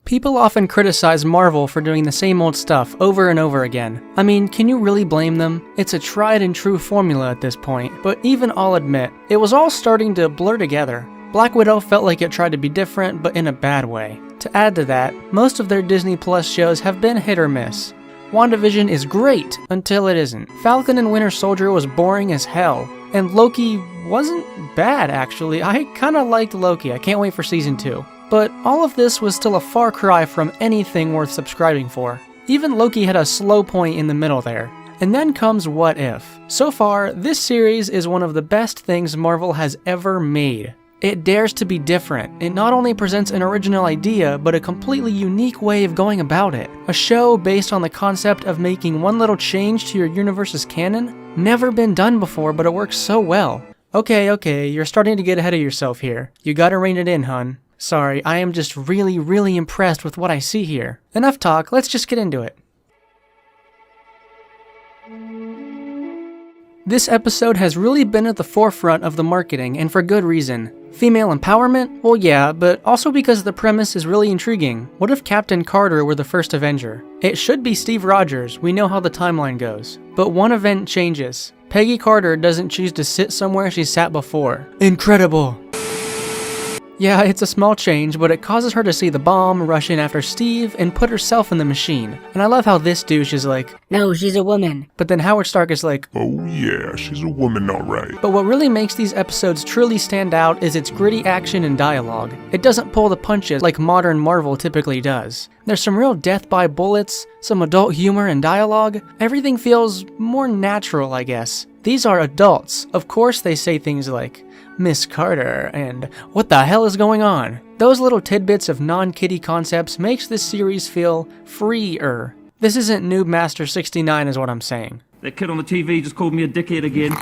People often criticize Marvel for doing the same old stuff over and over again. I mean, can you really blame them? It's a tried and true formula at this point, but even I'll admit, it was all starting to blur together. Black Widow felt like it tried to be different, but in a bad way. To add to that, most of their Disney Plus shows have been hit or miss. WandaVision is great until it isn't. Falcon and Winter Soldier was boring as hell. And Loki wasn't bad, actually. I kinda liked Loki. I can't wait for season 2. But all of this was still a far cry from anything worth subscribing for. Even Loki had a slow point in the middle there. And then comes What If. So far, this series is one of the best things Marvel has ever made. It dares to be different. It not only presents an original idea, but a completely unique way of going about it. A show based on the concept of making one little change to your universe's canon? Never been done before, but it works so well. Okay, you're starting to get ahead of yourself here. You gotta rein it in, hun. Sorry, I am just really impressed with what I see here. Enough talk, let's just get into it. This episode has really been at the forefront of the marketing, and for good reason. Female empowerment? Well yeah, but also because the premise is really intriguing. What if Captain Carter were the first Avenger? It should be Steve Rogers, we know how the timeline goes. But one event changes. Peggy Carter doesn't choose to sit somewhere she sat before. Incredible! Yeah, it's a small change, but it causes her to see the bomb, rush in after Steve, and put herself in the machine. And I love how this douche is like, no, she's a woman. But then Howard Stark is like, oh yeah, she's a woman alright. But what really makes these episodes truly stand out is its gritty action and dialogue. It doesn't pull the punches like modern Marvel typically does. There's some real death by bullets, some adult humor and dialogue. Everything feels more natural, I guess. These are adults. Of course they say things like, Miss Carter, and what the hell is going on? Those little tidbits of non-kiddie concepts makes this series feel freer. This isn't Noob Master 69 is what I'm saying. That kid on the TV just called me a dickhead again.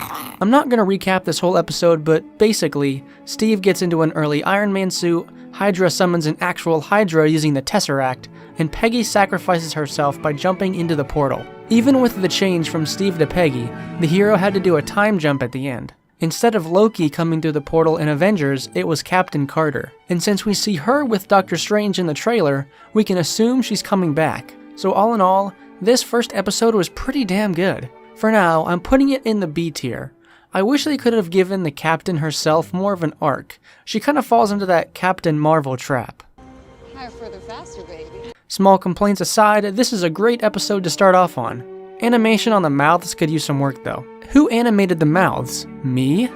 I'm not gonna recap this whole episode, but basically, Steve gets into an early Iron Man suit, Hydra summons an actual Hydra using the Tesseract, and Peggy sacrifices herself by jumping into the portal. Even with the change from Steve to Peggy, the hero had to do a time jump at the end. Instead of Loki coming through the portal in Avengers, it was Captain Carter. And since we see her with Doctor Strange in the trailer, we can assume she's coming back. So all in all, this first episode was pretty damn good. For now, I'm putting it in the B tier. I wish they could have given the Captain herself more of an arc. She kind of falls into that Captain Marvel trap. Higher, further, faster, baby. Small complaints aside, this is a great episode to start off on. Animation on the mouths could use some work though. Who animated the mouths? Me?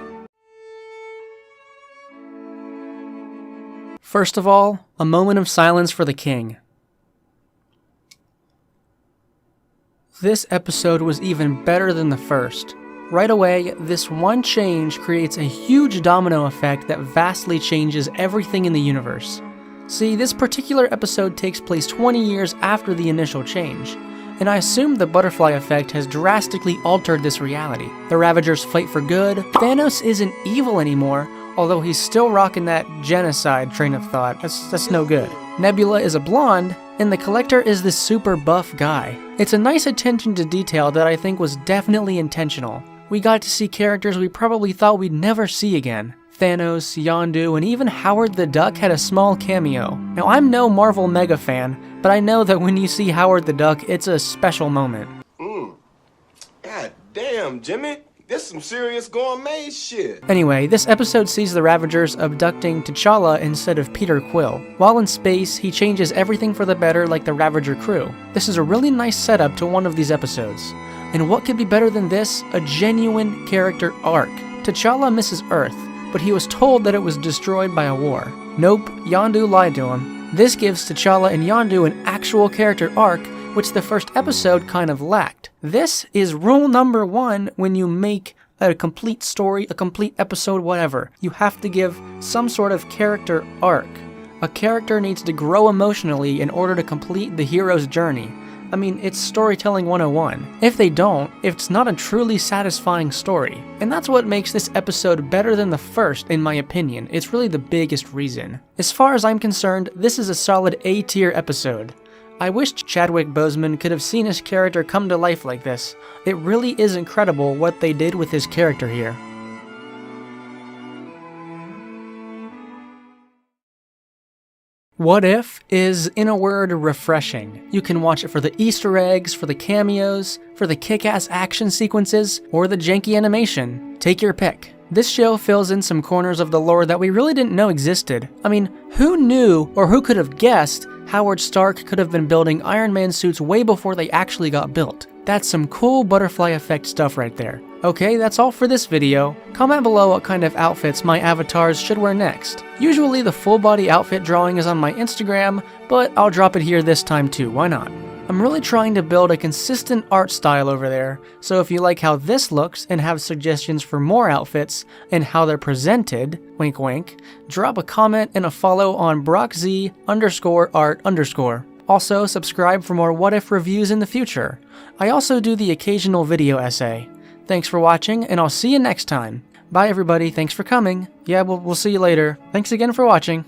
First of all, a moment of silence for the king. This episode was even better than the first. Right away, this one change creates a huge domino effect that vastly changes everything in the universe. See, this particular episode takes place 20 years after the initial change. And I assume the butterfly effect has drastically altered this reality. The Ravagers fight for good. Thanos isn't evil anymore, although he's still rocking that genocide train of thought. That's no good. Nebula is a blonde, and the Collector is this super buff guy. It's a nice attention to detail that I think was definitely intentional. We got to see characters we probably thought we'd never see again. Thanos, Yondu, and even Howard the Duck had a small cameo. Now I'm no Marvel mega fan, but I know that when you see Howard the Duck, it's a special moment. God damn, Jimmy. This some serious gourmet shit. Anyway, this episode sees the Ravagers abducting T'Challa instead of Peter Quill. While in space, he changes everything for the better like the Ravager crew. This is a really nice setup to one of these episodes. And what could be better than this? A genuine character arc. T'Challa misses Earth, but he was told that it was destroyed by a war. Nope, Yondu lied to him. This gives T'Challa and Yondu an actual character arc, which the first episode kind of lacked. This is rule number 1 when you make a complete story, a complete episode, whatever. You have to give some sort of character arc. A character needs to grow emotionally in order to complete the hero's journey. I mean, it's storytelling 101. If they don't, it's not a truly satisfying story. And that's what makes this episode better than the first, in my opinion. It's really the biggest reason. As far as I'm concerned, this is a solid A-tier episode. I wish Chadwick Boseman could have seen his character come to life like this. It really is incredible what they did with his character here. What If is, in a word, refreshing. You can watch it for the Easter eggs, for the cameos, for the kick-ass action sequences, or the janky animation. Take your pick. This show fills in some corners of the lore that we really didn't know existed. I mean, who knew or who could have guessed Howard Stark could have been building Iron Man suits way before they actually got built? That's some cool butterfly effect stuff right there. Okay, that's all for this video. Comment below what kind of outfits my avatars should wear next. Usually the full body outfit drawing is on my Instagram, but I'll drop it here this time too, why not? I'm really trying to build a consistent art style over there, so if you like how this looks and have suggestions for more outfits and how they're presented, wink wink, drop a comment and a follow on BrockZ_art_. Also, subscribe for more What If reviews in the future. I also do the occasional video essay. Thanks for watching, and I'll see you next time. Bye everybody, thanks for coming. Yeah, we'll see you later. Thanks again for watching.